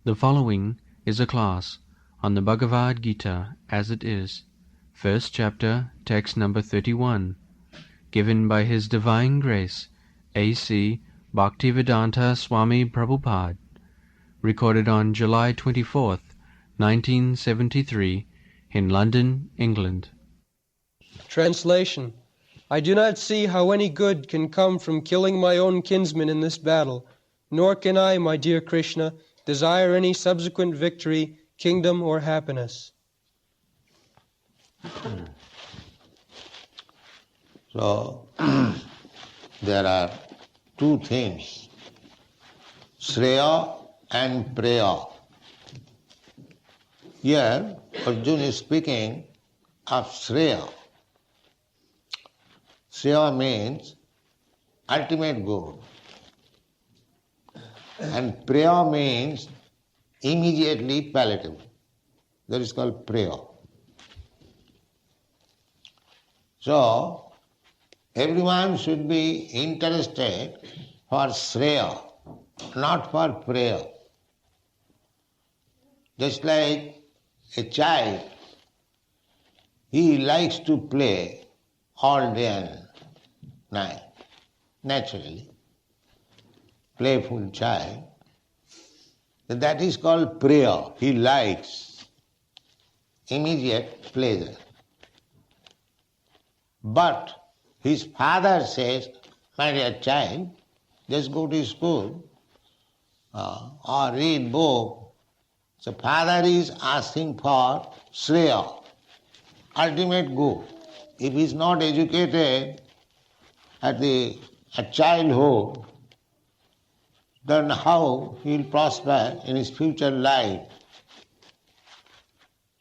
The following is a class on the Bhagavad Gita as it is, first chapter, text number 31, given by His Divine Grace, A.C. Bhaktivedanta Swami Prabhupada, recorded on July 24th, 1973, in London, England. Translation. I do not see how any good can come from killing my own kinsmen in this battle, nor can I, my dear Krishna, desire any subsequent victory, kingdom, or happiness. So, there are two things, Shreya and Preya. Here, Arjuna is speaking of Shreya. Shreya means ultimate good. And Preya means immediately palatable. That is called Preya. So, everyone should be interested for Shreya, not for Preya. Just like a child, he likes to play all day and night, naturally. Playful child, that is called Preya. He likes immediate pleasure. But his father says, my dear child, just go to school or read book. So father is asking for Shreya, ultimate good. If he is not educated at childhood, then how he will prosper in his future life?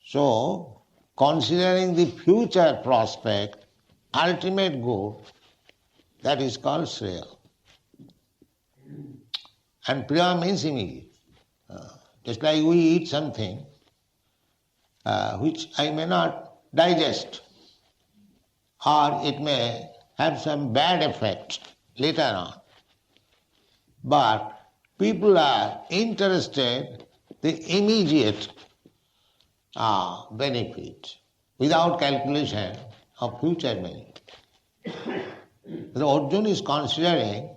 So, considering the future prospect, ultimate good, that is called Shreya. And Priya means immediate. Just like we eat something which I may not digest, or it may have some bad effect later on. But people are interested in the immediate benefit without calculation of future benefit. So Arjuna is considering,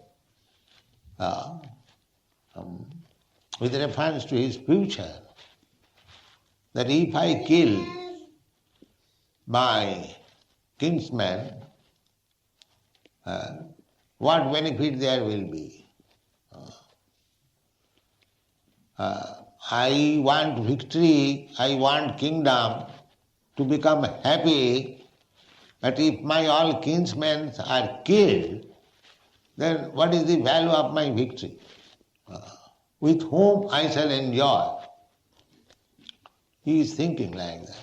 with reference to his future, that if I kill my kinsman, what benefit there will be? I want victory, I want kingdom to become happy, but if my all kinsmen are killed, then what is the value of my victory? With whom I shall enjoy? He is thinking like that.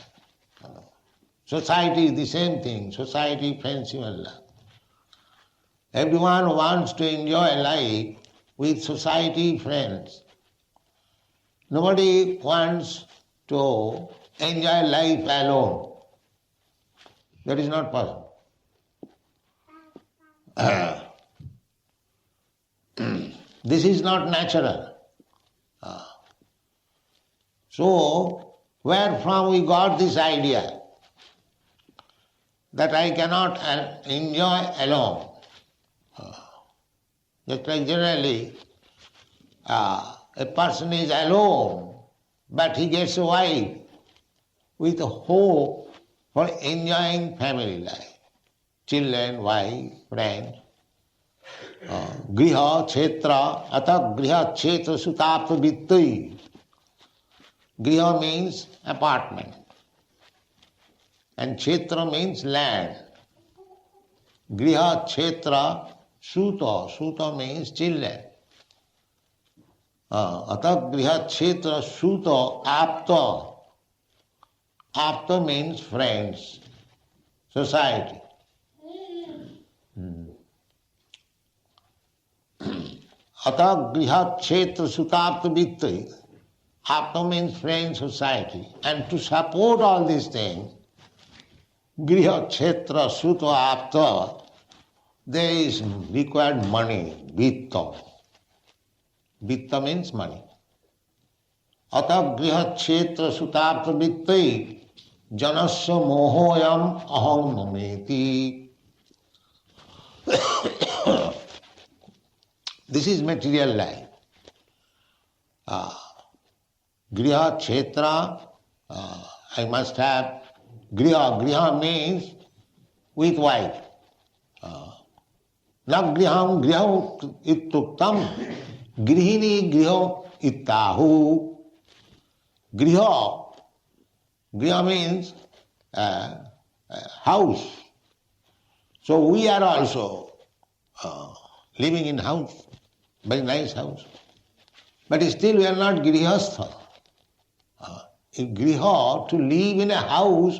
Society is the same thing, society, friendship and love. Everyone wants to enjoy life with society, friends. Nobody wants to enjoy life alone. That is not possible. This is not natural. So, where from we got this idea that I cannot enjoy alone? Just like generally, a person is alone, but he gets a wife with hope for enjoying family life. Children, wife, friends. Griha, Kshetra, Atha Griha, Kshetra, Sutapta, Vittai. Griha means apartment, and Kshetra means land. Griha, Kshetra, Suta. Suta means children. Atha Griha, Kshetra, Suta, Apta. Apta means friends, society. Atha Griha, Kshetra, Sutapta, Vittai. Apta means friends, society. And to support all these things, Griha, Kshetra, Suta, Apta, there is required money, vitta. Vitta means money. Ata griha kshetra suta pravritti janasya mohoyam aham mameti. This is material life. Griha kshetra, I must have griha. Griha means with wife. Na griham griham ittuktam grihini griho ittahu. Griha means house. So we are also living in house, very nice house. But still we are not grihastha. In griha, to live in a house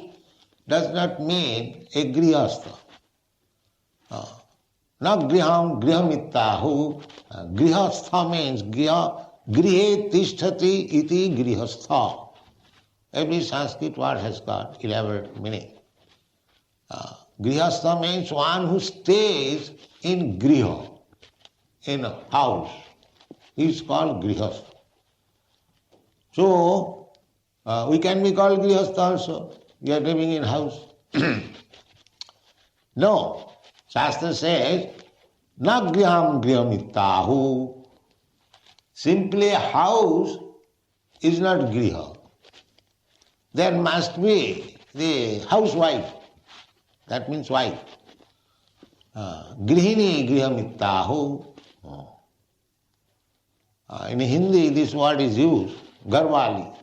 does not mean a grihastha. Na griham grihamittahu. Grihastha means grihe tishtati iti grihastha. Every Sanskrit word has got elaborate meaning. Grihastha means one who stays in griha, in a house. He is called grihastha. So, we can be called grihastha also. We are living in house. No. Shastra says, na griham grihamittahu. Simply a house is not griha. There must be the housewife. That means wife. Grihini grihamittahu. In Hindi this word is used, garwali.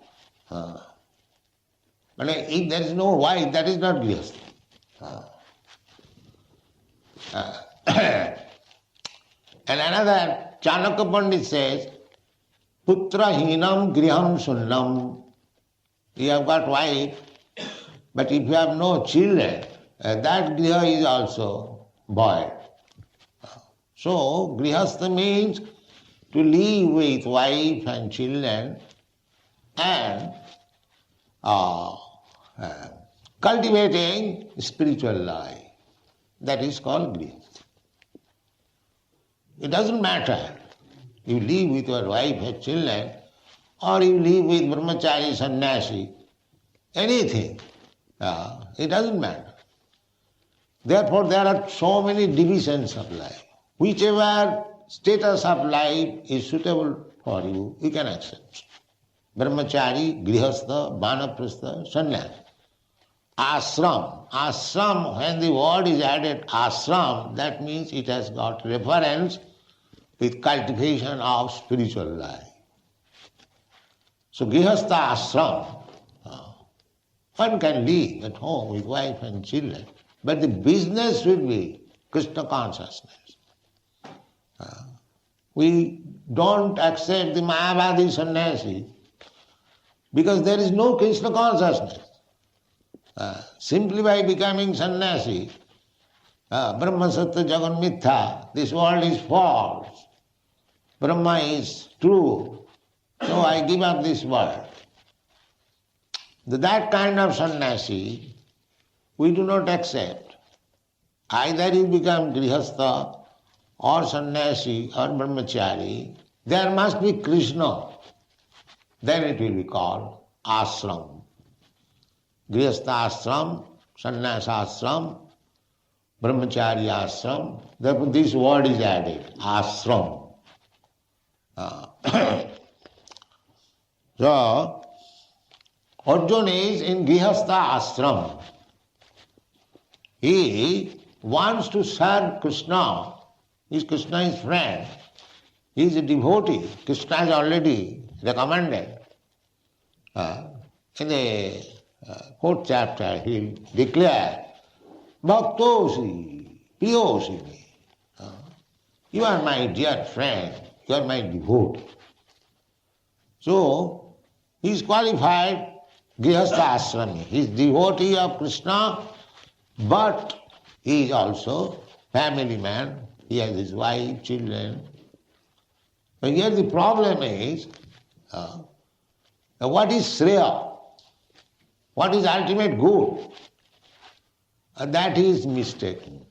But if there is no wife, that is not grihastha. And another, Chanakya Pandit says, putra hinam griham sunnam. You have got wife, but if you have no children, that griha is also void. So, grihastha means to live with wife and children and cultivating spiritual life. That is called grihastha. It doesn't matter. You live with your wife and children, or you live with brahmachari, sannyasi, anything. It doesn't matter. Therefore, there are so many divisions of life. Whichever status of life is suitable for you, you can accept. Brahmachari, grihastha, vanaprastha, sannyasi. Ashram. Ashram, when the word is added ashram, that means it has got reference with cultivation of spiritual life. So grihastha ashram, one can live at home with wife and children, but the business should be Krishna consciousness. We don't accept the Mayavadi sannyasi because there is no Krishna consciousness. Simply by becoming sannyasi, Brahma Satya Jagan Mithya, this world is false. Brahma is true. So I give up this world. That kind of sannyasi we do not accept. Either you become grihastha or sannyasi or brahmachari, there must be Krishna. Then it will be called ashram. Grihastha ashram, sannyasa ashram, brahmachari ashram. Therefore this word is added, ashram. So, Arjuna is in grihastha ashram. He wants to serve Krishna. Krishna is friend. He is a devotee. Krishna has already recommended. In the fourth chapter, he declared, Bhaktosi, Priyosi me. You are my dear friend, you are my devotee. So, he is qualified grihastha ashrami. He is devotee of Krishna, but he is also family man. He has his wife, children. But here the problem is, what is Shreya? What is ultimate good? That is mistaken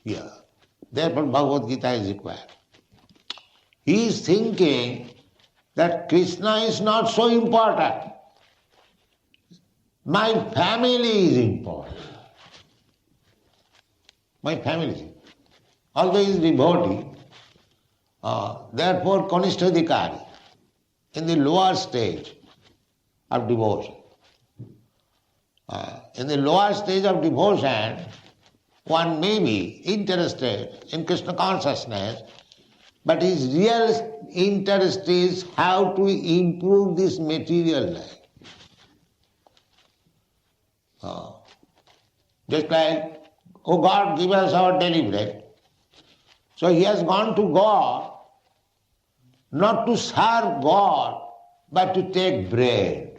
here. Therefore Bhagavad Gita is required. He is thinking that Krishna is not so important. My family is important. My family is important. Although he is devotee, therefore Kanishtadhikari, in the lower stage of devotion. In the lower stage of devotion, one may be interested in Krishna consciousness, but his real interest is how to improve this material life. Just like, oh God, give us our daily bread. So he has gone to God, not to serve God, but to take bread.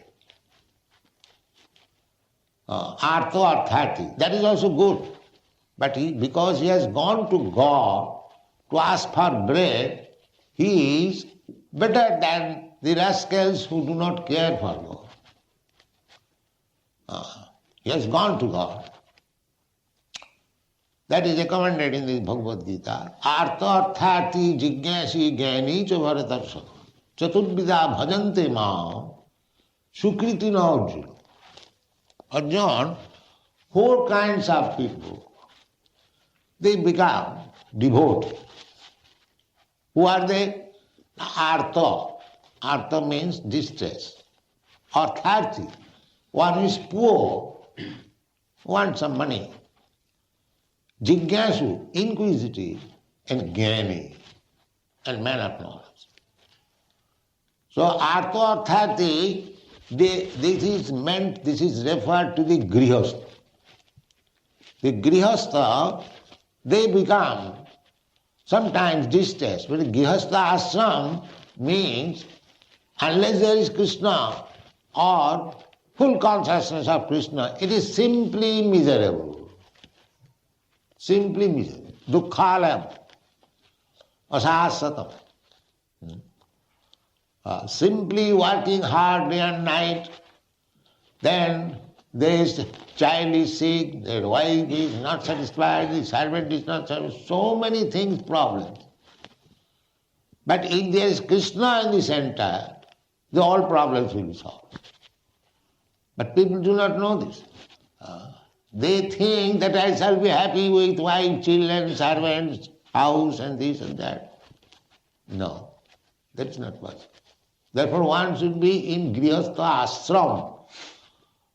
Artha arthati, that is also good. But because he has gone to God to ask for bread, he is better than the rascals who do not care for God. He has gone to God. That is recommended in the Bhagavad Gita. Artha arthati jigyasi jnani cha bharatarsha chaturvida bhajante ma sukriti na arjuna. Arjuna, 4 kinds of people, they become devotees. Who are they? Artha. Artha means distress. Arthati, one who is poor, wants some money. Jigyasu, inquisitive, and jnani, and man of knowledge. So Artha arthati, this is referred to the grihastha. The grihastha, they become sometimes distressed. But the grihastha ashram means unless there is Krishna or full consciousness of Krishna, it is simply miserable. Simply miserable. Dukkhalayam. Asahasatam. Simply working hard day and night, then this child is sick, their wife is not satisfied, the servant is not satisfied, so many things, problems. But if there is Krishna in the center, all problems will be solved. But people do not know this. They think that I shall be happy with wife, children, servants, house and this and that. No, that's not possible. Therefore one should be in grihastha ashram,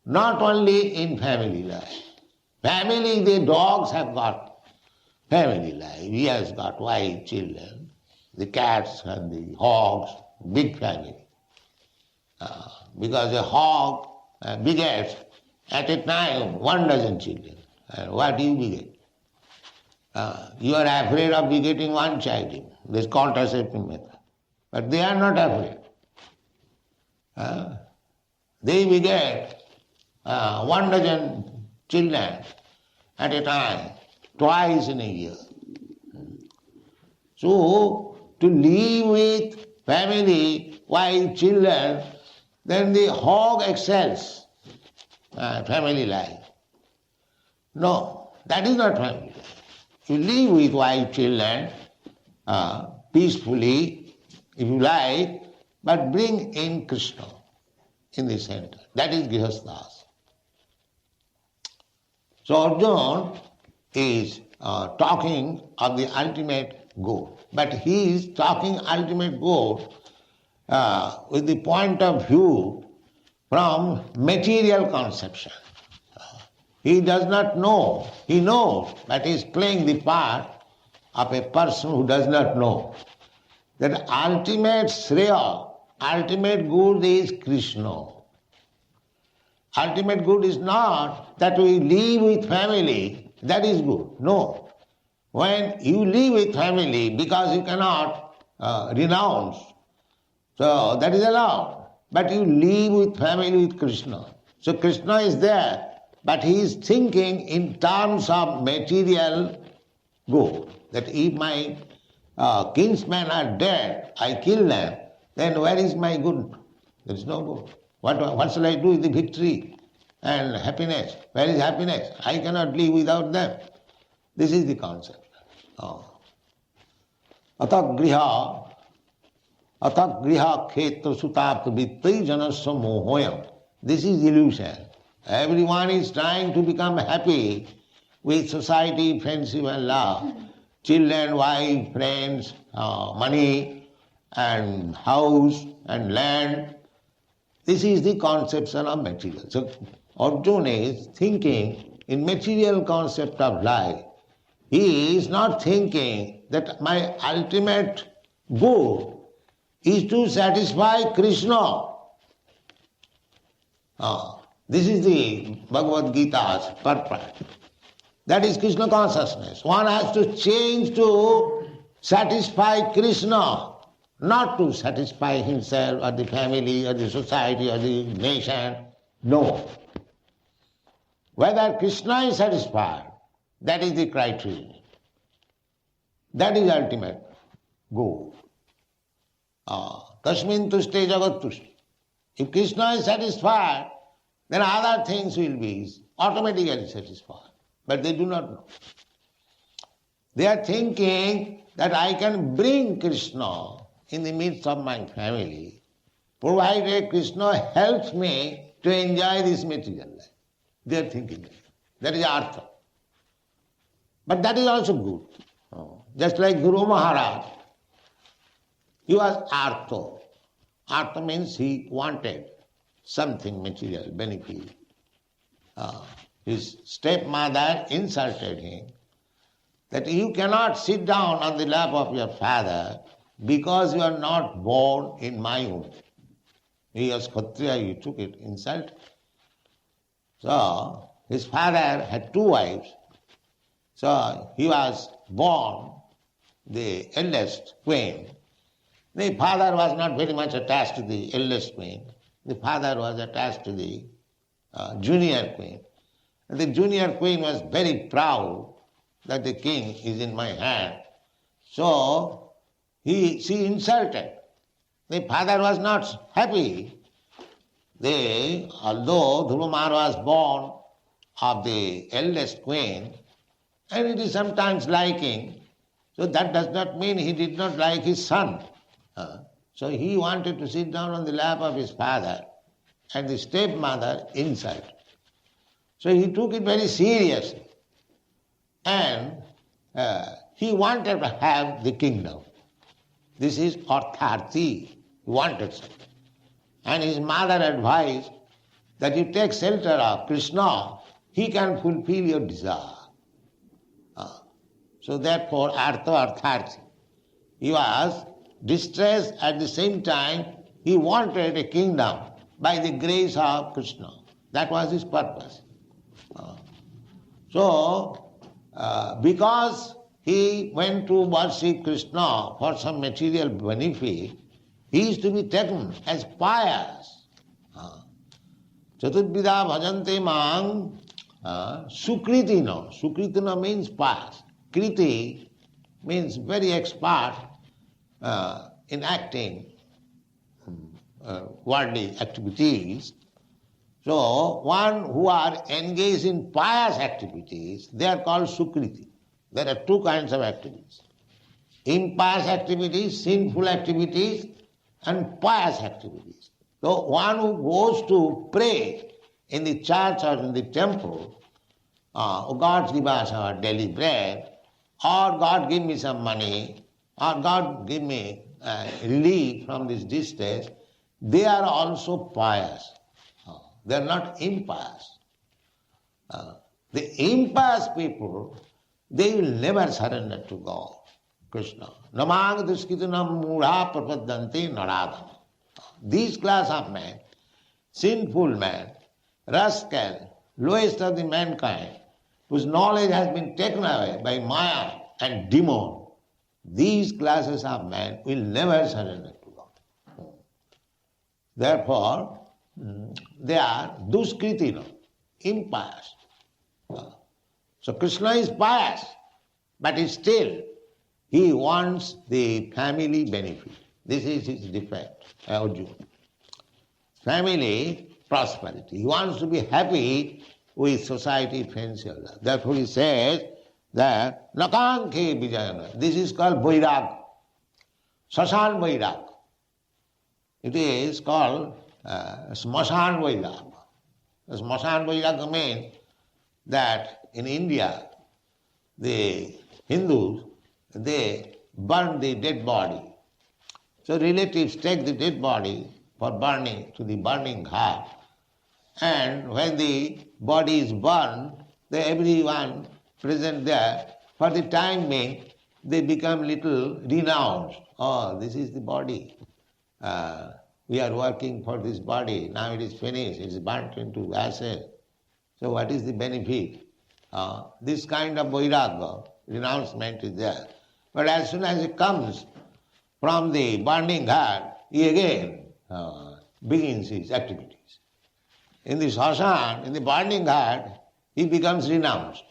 not only in family life. Family, the dogs have got family life. He has got wife, children, the cats and the hogs, big family. Because a hog begets at a time 12 children. And what do you beget? You are afraid of begetting one child. This contraceptive method. But they are not afraid. They beget 12 children at a time, twice in a year. So, to live with family, wife, children, then the hog excels family life. No, that is not family life. To live with wife, children, peacefully, if you like, but bring in Krishna in the center. That is grihasthas. So Arjuna is talking of the ultimate goal. But he is talking ultimate goal with the point of view from material conception. He does not know. He knows, but he is playing the part of a person who does not know. That ultimate Shreya, ultimate good is Krishna. Ultimate good is not that we live with family, that is good. No. When you live with family because you cannot renounce, so that is allowed. But you live with family with Krishna. So Krishna is there, but he is thinking in terms of material good. That if my kinsmen are dead, I kill them, then where is my good? There is no good. What shall I do with the victory and happiness? Where is happiness? I cannot live without them. This is the concept. Atagriha Atak griha khetra sutapta vittai janasya mohoyam. This is illusion. Everyone is trying to become happy with society, friendship and love. Children, wife, friends, money and house and land. This is the conception of material. So Arjuna is thinking in material concept of life. He is not thinking that my ultimate goal is to satisfy Krishna. This is the Bhagavad Gita's purpose. That is Krishna consciousness. One has to change to satisfy Krishna, not to satisfy himself or the family or the society or the nation. No. Whether Krishna is satisfied, that is the criterion. That is ultimate goal. Tasmin tushte jagat tushte. If Krishna is satisfied, then other things will be automatically satisfied. But they do not know. They are thinking that I can bring Krishna in the midst of my family, provided Krishna helps me to enjoy this material life. They are thinking that. That is artha. But that is also good. Just like Guru Maharaj, he was artha. Artha means he wanted something material, benefit. His stepmother insulted him that you cannot sit down on the lap of your father because you are not born in my womb. He was Kshatriya, he took it, insult. So, his father had two wives. So, he was born the eldest queen. The father was not very much attached to the eldest queen. The father was attached to the junior queen. And the junior queen was very proud that the king is in my hand. So, she insulted. The father was not happy. Although Dhruva Maharaj was born of the eldest queen, and it is sometimes liking, so that does not mean he did not like his son. So he wanted to sit down on the lap of his father, and the stepmother insulted. So he took it very seriously, and he wanted to have the kingdom. This is artharthi. He wanted something. And his mother advised that you take shelter of Krishna, he can fulfill your desire. So therefore, artharthi. He was distressed, at the same time he wanted a kingdom by the grace of Krishna. That was his purpose. Because he went to worship Krishna for some material benefit, he is to be taken as pious. Chaturvida bhajante mang sukritina. Sukritina means pious. Kriti means very expert in acting worldly activities. So, one who are engaged in pious activities, they are called sukriti. There are two kinds of activities. Impious activities, sinful activities, and pious activities. So, one who goes to pray in the church or in the temple, oh God, give us our daily bread, or God give me some money, or God give me relief from this distress, they are also pious. They are not impious. The impious people, they will never surrender to God, Krishna. Namang duskitanam mudha prapadante naradam. These class of men, sinful men, rascal, lowest of the mankind, whose knowledge has been taken away by Maya and demon, these classes of men will never surrender to God. Therefore, they are duskritina, impious. So Krishna is pious, but still he wants the family benefit. This is his defect, Arjuna. Family prosperity. He wants to be happy with society, friends, and love. Therefore he says that nakankhe vijayana. This is called vairag. Sasan vairag. It is called Smashan Vairagya. Smashan Vairagya means that in India, the Hindus, they burn the dead body. So relatives take the dead body for burning to the burning ghat. And when the body is burned, everyone present there, for the time being, they become little renounced. Oh, this is the body. We are working for this body. Now it is finished. It is burnt into ashes. So what is the benefit? This kind of vairagya, renouncement is there. But as soon as it comes from the burning ghat, he again begins his activities. In the shashan, in the burning ghat, he becomes renounced.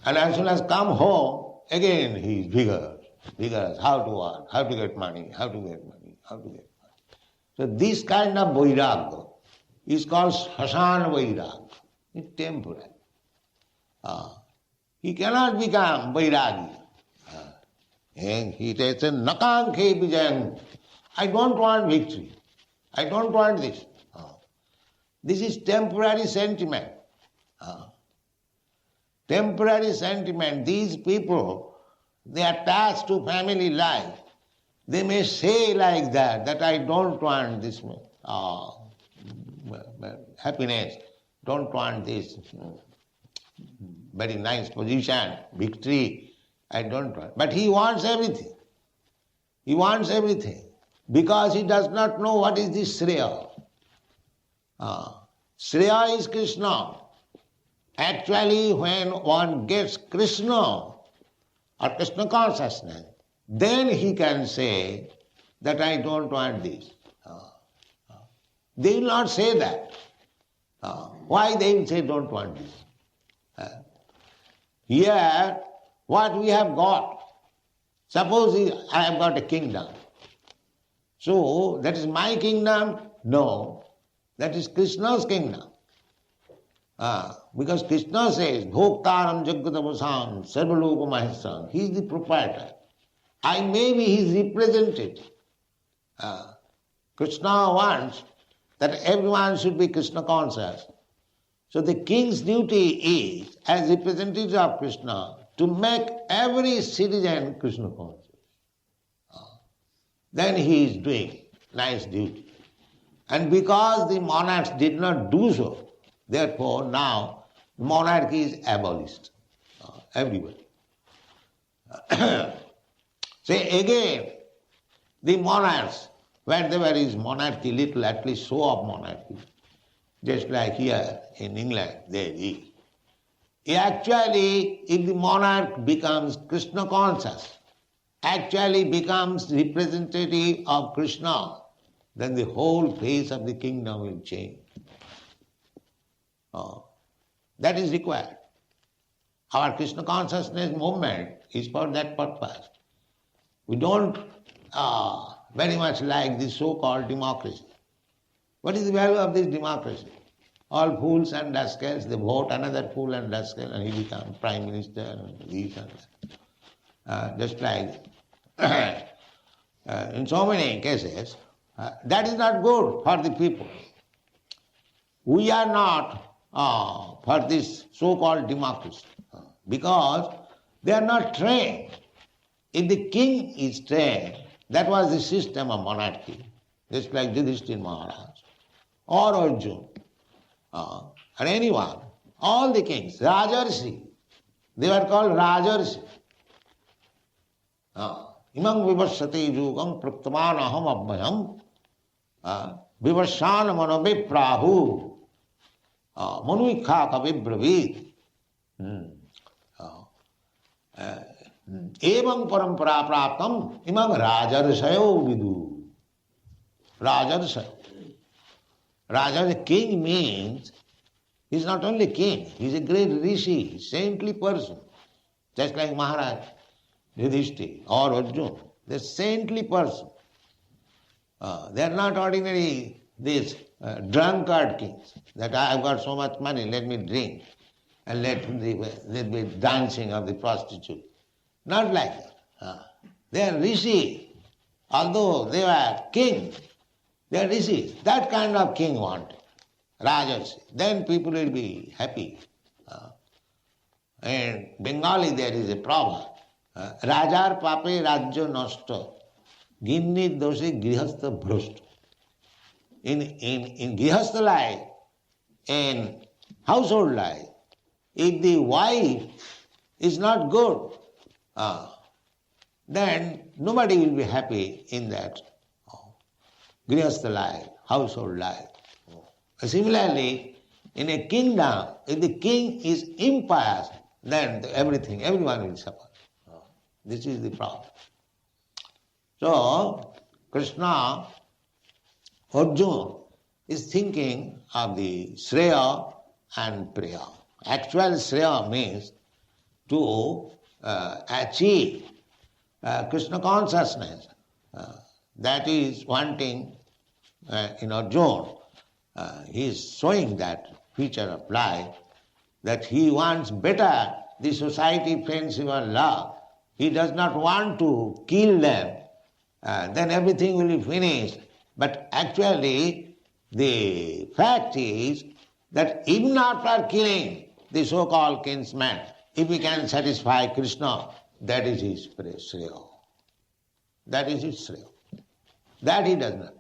And as soon as come home, again he is vigorous, how to earn, how to get money, how to get money, how to get money. So this kind of vairagya is called shashan vairagya. It's temporary. He cannot become vairagi. And he says, Nakankhe vijayam. I don't want victory. I don't want this. This is temporary sentiment. Temporary sentiment. These people, they are attached to family life. They may say like that I don't want this happiness, don't want this very nice position, victory, I don't want. But he wants everything. He wants everything because he does not know what is the Shreya. Shreya is Krishna. Actually, when one gets Krishna or Krishna consciousness, then he can say that I don't want this. They will not say that. Why they will say don't want this? Here, what we have got, suppose I have got a kingdom. So, that is my kingdom? No, that is Krishna's kingdom. Because Krishna says, Bhoktaram Jagatavasam Sarvaloka Mahesam. He is the proprietor. I may be his representative. Krishna wants that everyone should be Krishna conscious. So the king's duty is, as representative of Krishna, to make every citizen Krishna conscious. Then he is doing nice duty. And because the monarchs did not do so, therefore now monarchy is abolished. Everybody. Say again, the monarchs, wherever is monarchy, little at least show of monarchy, just like here in England, there is. Actually, if the monarch becomes Krishna conscious, actually becomes representative of Krishna, then the whole face of the kingdom will change. That is required. Our Krishna consciousness movement is for that purpose. We don't very much like this so-called democracy. What is the value of this democracy? All fools and rascals, they vote another fool and rascal and he becomes prime minister and this and that. Just like in so many cases, that is not good for the people. We are not for this so-called democracy because they are not trained. If the king is trained, that was the system of monarchy, just like Yudhishthira Maharaj or Arjuna or anyone, all the kings, Rajarsi, they were called Rajarsi. Imam vivasate yugam praptaman aham abhayam vivasana manobe prahu manuikha kavibravid evam parampara praptam imam rajarsayo vidu. Rajarsayo. Raja, king means, he is not only king, he is a great rishi, saintly person. Just like Maharaj, Yudhishthira or Arjuna, they are saintly person. They are not ordinary, these drunkard kings, that I have got so much money, let me drink, and let me dancing of the prostitute. Not like that. They are rishi. Although they were king, They are rishis. That kind of king wanted. Rajarsi. Then people will be happy. In Bengali there is a proverb. Rajar pape rajya nashta. Ginni doshe grihastha bhrashta. In grihastha life, in household life, if the wife is not good, then nobody will be happy in that grihastha life, household life. Similarly, in a kingdom, if the king is impious, then everyone will suffer. This is the problem. So, Krishna, Arjuna, is thinking of the Shreya and Priya. Actual Shreya means to achieve Krishna consciousness. That is wanting in Arjuna. He is showing that feature of life, that he wants better the society, friendship and love. He does not want to kill them, then everything will be finished. But actually, the fact is that even after killing the so-called kinsman, if he can satisfy Krishna, that is his Shreya. That is his Shreya. That he does not.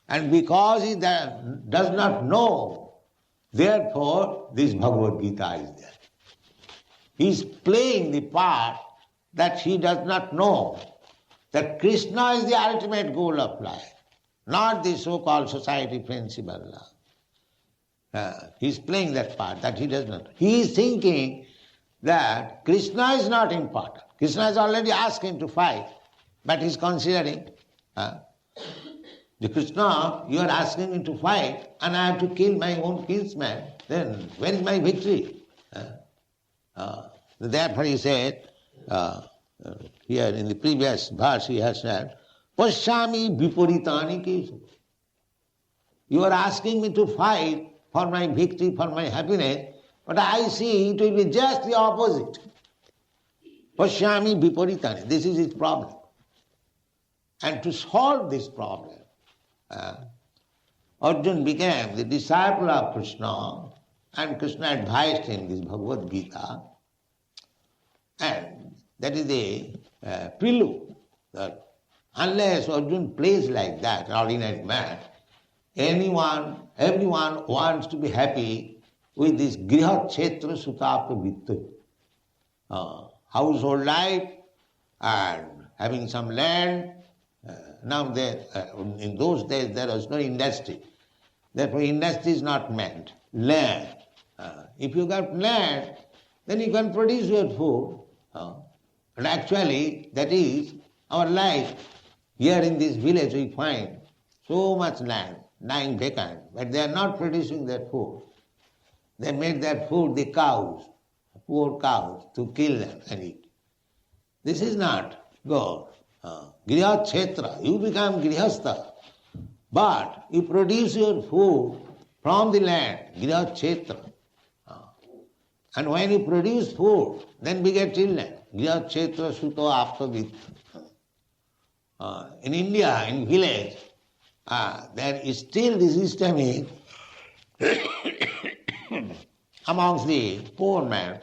And because he does not know, therefore this Bhagavad Gita is there. He is playing the part that he does not know that Krishna is the ultimate goal of life, not the so-called society, friendship and love. He is playing that part that he does not. He is thinking that Krishna is not important. Krishna has already asked him to fight, but he is considering, the Krishna, you are asking me to fight and I have to kill my own kinsman, then where is my victory? Therefore he said, here in the previous verse he has said, Pashyami viparitani kesu. You are asking me to fight for my victory, for my happiness, but I see it will be just the opposite. Pashyami viparitani. This is his problem. And to solve this problem, Arjuna became the disciple of Krishna, and Krishna advised him this Bhagavad Gita, and that is the prelude, that unless Arjuna plays like that, an ordinary man, everyone wants to be happy with this griha kshetra sutapa vitta, household life and having some land. Now in those days there was no industry. Therefore industry is not meant. Land. If you got land, then you can produce your food. But actually that is our life. Here in this village we find so much land lying vacant, but they are not producing their food. They made their food the cows, poor cows, to kill them and eat. This is not God. Griha kshetra, you become grihastha, but you produce your food from the land, griha kshetra. And when you produce food, then we get children. Griha kshetra suto aptavit. In India, in village, there is still the system is amongst the poor men,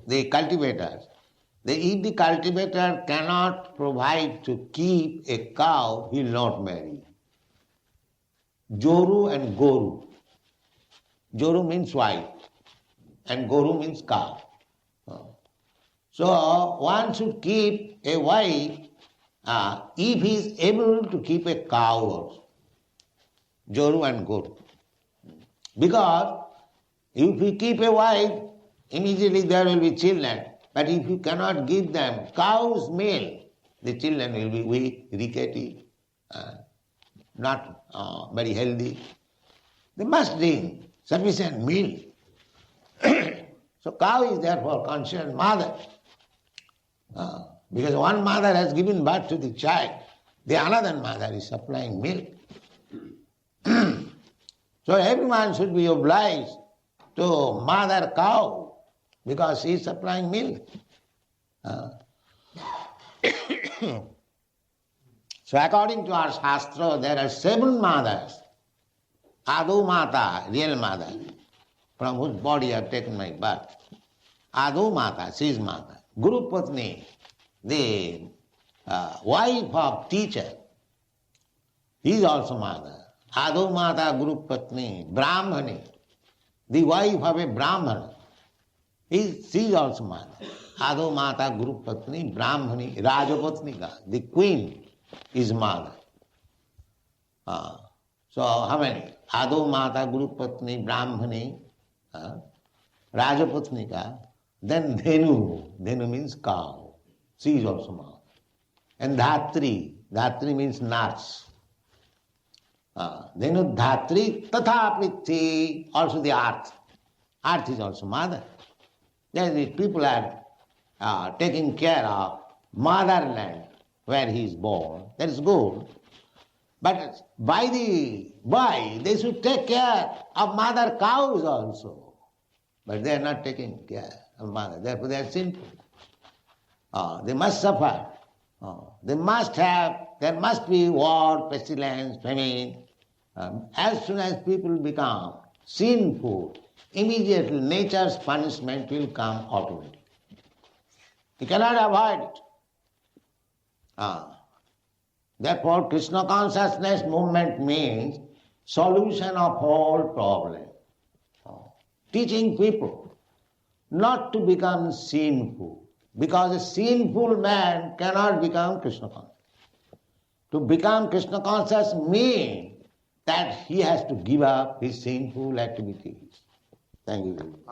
the cultivators. If the cultivator cannot provide to keep a cow, he will not marry. Joru and Goru. Joru means wife and Goru means cow. So one should keep a wife if he is able to keep a cow also. Joru and Goru. Because if you keep a wife, immediately there will be children. But if you cannot give them cow's milk, the children will be weak, rickety, not very healthy. They must drink sufficient milk. So cow is therefore considered mother. Because one mother has given birth to the child, the another mother is supplying milk. So everyone should be obliged to mother cow, because she is supplying milk. So according to our Shastra, there are 7 mothers. Adu Mata, real mother, from whose body I have taken my birth. Adu Mata, she is mother. Guru Patni, the wife of teacher, he is also mother. Adu Mata Guru Patni, Brahmani, the wife of a Brahmana, she is also mother. Adu Mata Guru Patni, Brahmani, Rajapatnika, the queen is mother. So how many? Adu Mata Guru Patni, Brahmani, Rajapatnika, then Dhenu. Dhenu means cow. She is also mother. And Dhatri. Dhatri means nurse. Dhenu Dhatri, Tatha Prithi, also the earth. Earth is also mother. Then these people are taking care of motherland where he is born. That is good. But by the way, they should take care of mother cows also. But they are not taking care of mother. Therefore they are sinful. They must suffer. There must be war, pestilence, famine. As soon as people become sinful, immediately nature's punishment will come automatically. You cannot avoid it. Therefore, Krishna consciousness movement means solution of whole problem. Teaching people not to become sinful, because a sinful man cannot become Krishna conscious. To become Krishna conscious means that he has to give up his sinful activities. Thank you.